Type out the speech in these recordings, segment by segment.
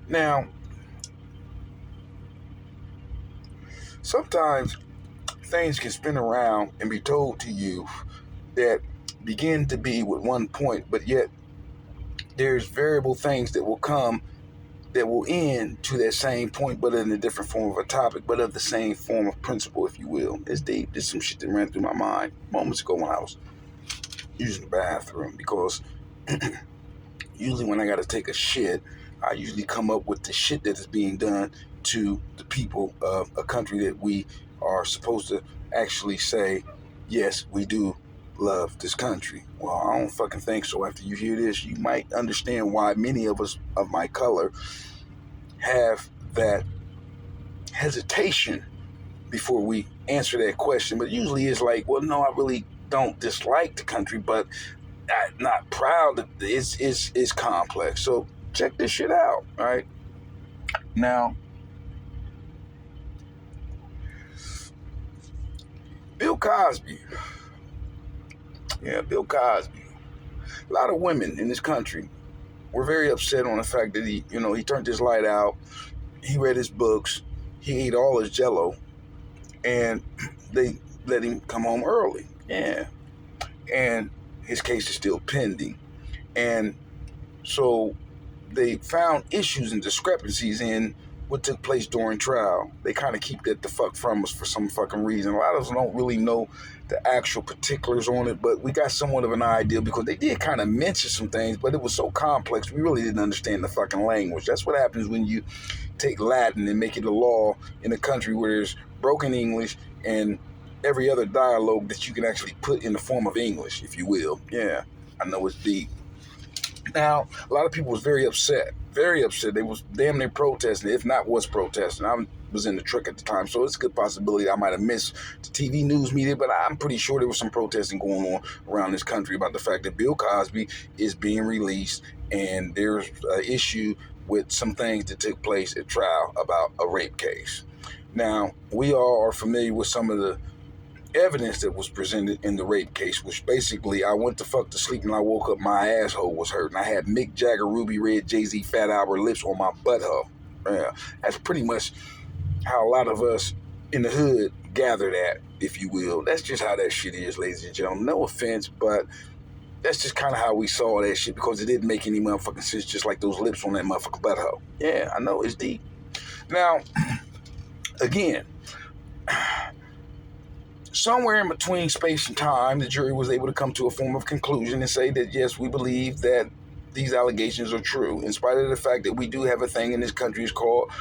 Now, sometimes things can spin around and be told to you that begin to be with one point, but yet there's variable things that will come that will end to that same point, but in a different form of a topic, but of the same form of principle, if you will. It's deep. There's some shit that ran through my mind moments ago when I was using the bathroom, because usually when I got to take a shit, I usually come up with the shit that is being done to the people of a country that we are supposed to actually say, yes, we do love this country. Well, I don't fucking think so. After you hear this, you might understand why many of us of my color have that hesitation before we answer that question. But usually it's like, well, no, I really don't dislike the country, but I'm not proud. It's complex. So check this shit out. All right. Now, Bill Cosby. Yeah, Bill Cosby. A lot of women in this country were very upset on the fact that he turned his light out. He read his books. He ate all his jello, and they let him come home early. Yeah. And his case is still pending. And so they found issues and discrepancies in what took place during trial. They kind of keep that the fuck from us for some fucking reason. A lot of us don't really know the actual particulars on it, but we got somewhat of an idea because they did kind of mention some things, but it was so complex, we really didn't understand the fucking language. That's what happens when you take Latin and make it a law in a country where there's broken English and every other dialogue that you can actually put in the form of English, if you will. Yeah, I know it's deep. Now, a lot of people was very upset. Very upset. They was damn near protesting, if not was protesting. I was in the truck at the time, so it's a good possibility I might have missed the TV news media, but I'm pretty sure there was some protesting going on around this country about the fact that Bill Cosby is being released, and there's an issue with some things that took place at trial about a rape case. Now, we all are familiar with some of the evidence that was presented in the rape case, which basically I went to fuck to sleep and I woke up, my asshole was hurt, and I had Mick Jagger, Ruby Red, Jay-Z, Fat Albert lips on my butthole. Yeah, that's pretty much how a lot of us in the hood gathered at, if you will. That's just how that shit is, ladies and gentlemen. No offense, but that's just kind of how we saw that shit, because it didn't make any motherfucking sense, just like those lips on that motherfucking butthole. Yeah, I know it's deep. Now, again, somewhere in between space and time, the jury was able to come to a form of conclusion and say that, yes, we believe that these allegations are true, in spite of the fact that we do have a thing in this country is called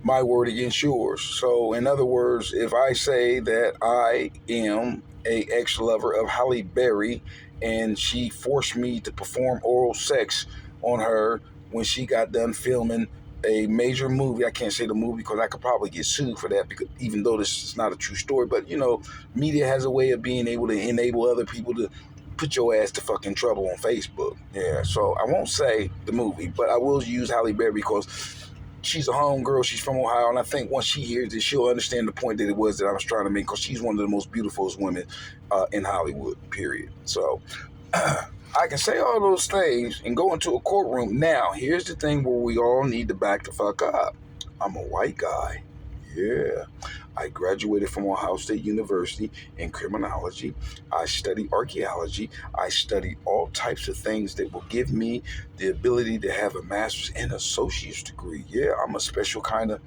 my word against yours. So, in other words, if I say that I am a ex-lover of Halle Berry and she forced me to perform oral sex on her when she got done filming a major movie. I can't say the movie because I could probably get sued for that, because even though this is not a true story, but media has a way of being able to enable other people to put your ass to fucking trouble on Facebook. Yeah, so I won't say the movie, but I will use Halle Berry because she's a homegirl. She's from Ohio, and I think once she hears this, she'll understand the point that it was that I was trying to make, because she's one of the most beautiful women in Hollywood, period. So I can say all those things and go into a courtroom. Now, here's the thing where we all need to back the fuck up. I'm a white guy. Yeah. I graduated from Ohio State University in criminology. I studied archaeology. I studied all types of things that will give me the ability to have a master's and associate's degree. Yeah, I'm a special kind of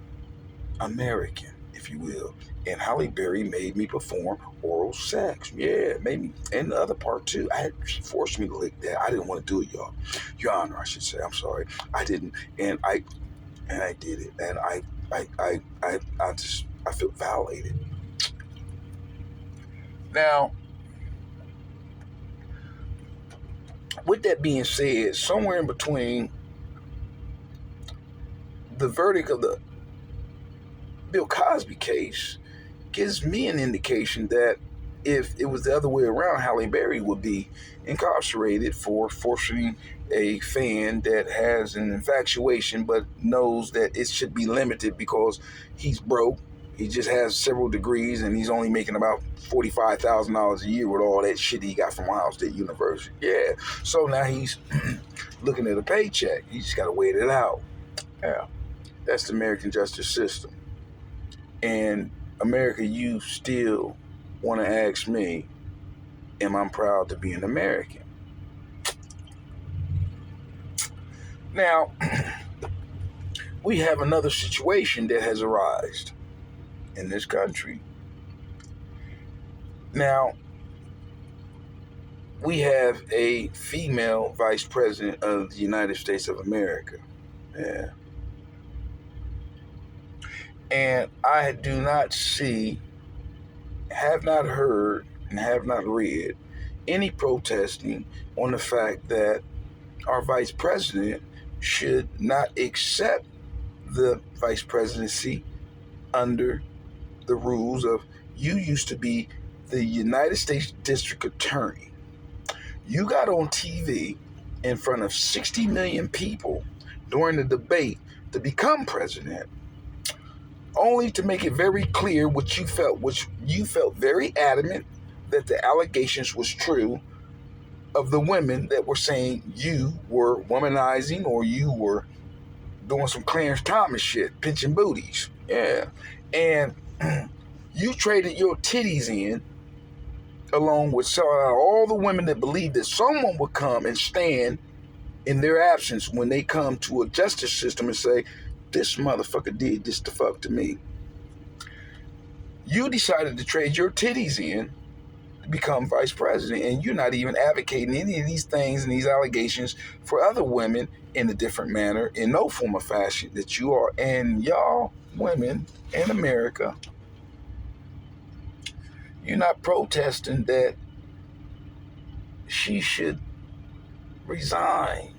American, if you will. And Halle Berry made me perform oral sex. Yeah, made me. And the other part too, she forced me to lick that. I didn't want to do it, y'all. Your Honor, I should say. I'm sorry. I didn't. And I did it. And I feel violated. Now, with that being said, somewhere in between the verdict of the Bill Cosby case gives me an indication that if it was the other way around, Halle Berry would be incarcerated for forcing a fan that has an infatuation but knows that it should be limited because he's broke. He just has several degrees and he's only making about $45,000 a year with all that shit he got from Ohio State University. Yeah. So now he's looking at a paycheck. He just got to wait it out. Yeah, that's the American justice system. And America, you still want to ask me, am I proud to be an American? Now, we have another situation that has arisen in this country. Now, we have a female vice president of the United States of America. Yeah. And I do not see, have not heard, and have not read any protesting on the fact that our vice president should not accept the vice presidency under the rules of you used to be the United States District Attorney. You got on TV in front of 60 million people during the debate to become president, only to make it very clear what you felt, which you felt very adamant that the allegations was true of the women that were saying you were womanizing or you were doing some Clarence Thomas shit, pinching booties. Yeah. And you traded your titties in along with all the women that believed that someone would come and stand in their absence when they come to a justice system and say, this motherfucker did this the fuck to me. You decided to trade your titties in to become vice president, and you're not even advocating any of these things and these allegations for other women in a different manner, in no form or fashion that you are. And y'all women in America, you're not protesting that she should resign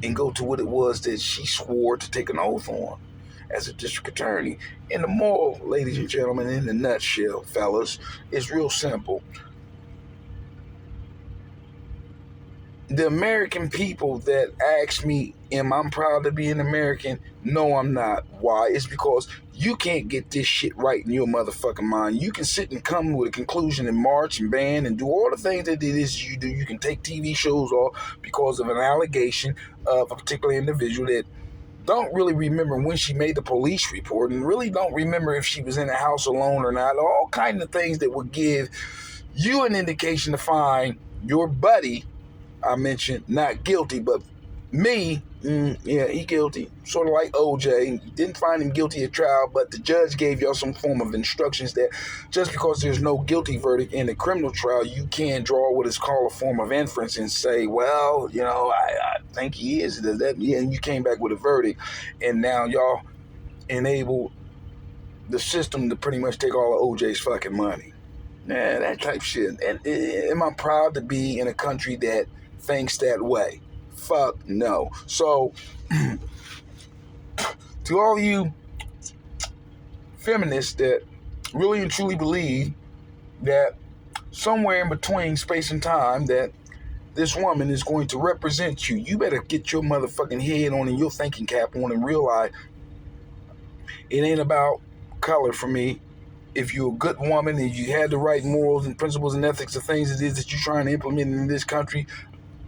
and go to what it was that she swore to take an oath on as a district attorney. And the moral, ladies and gentlemen, in the nutshell, fellas, is real simple. The American people that ask me, am I proud to be an American? No, I'm not. Why? It's because you can't get this shit right in your motherfucking mind. You can sit and come with a conclusion and march and ban and do all the things that it is you do. You can take TV shows off because of an allegation of a particular individual that don't really remember when she made the police report and really don't remember if she was in the house alone or not. All kinds of things that would give you an indication to find your buddy, I mentioned, not guilty, but me, yeah, he guilty. Sort of like OJ. Didn't find him guilty at trial, but the judge gave y'all some form of instructions that just because there's no guilty verdict in a criminal trial, you can draw what is called a form of inference and say, well, you know, I think he is. Yeah, and you came back with a verdict. And now y'all enabled the system to pretty much take all of OJ's fucking money. Yeah, that type shit. And am I proud to be in a country that thinks that way? Fuck no. So, to all you feminists that really and truly believe that somewhere in between space and time that this woman is going to represent you, you better get your motherfucking head on and your thinking cap on and realize it ain't about color for me. If you're a good woman and you had the right morals and principles and ethics of things it is that you're trying to implement in this country,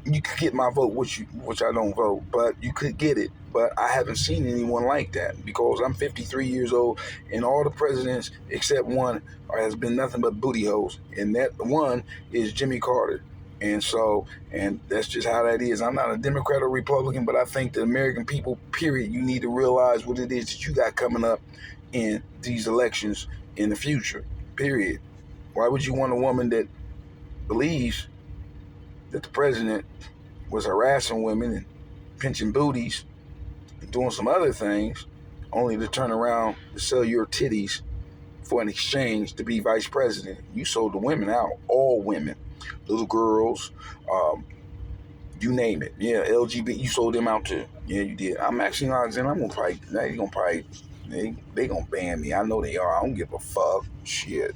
you could get my vote, which I don't vote, but you could get it. But I haven't seen anyone like that because I'm 53 years old and all the presidents except one has been nothing but booty holes. And that one is Jimmy Carter. And so, and that's just how that is. I'm not a Democrat or Republican, but I think the American people, period, you need to realize what it is that you got coming up in these elections in the future, period. Why would you want a woman that believes that the president was harassing women and pinching booties and doing some other things only to turn around to sell your titties for an exchange to be vice president? You sold the women out, all women, little girls, you name it. Yeah, LGBT, you sold them out too. Yeah, you did. I'm actually not saying they gonna ban me. I know they are. I don't give a fuck. Shit.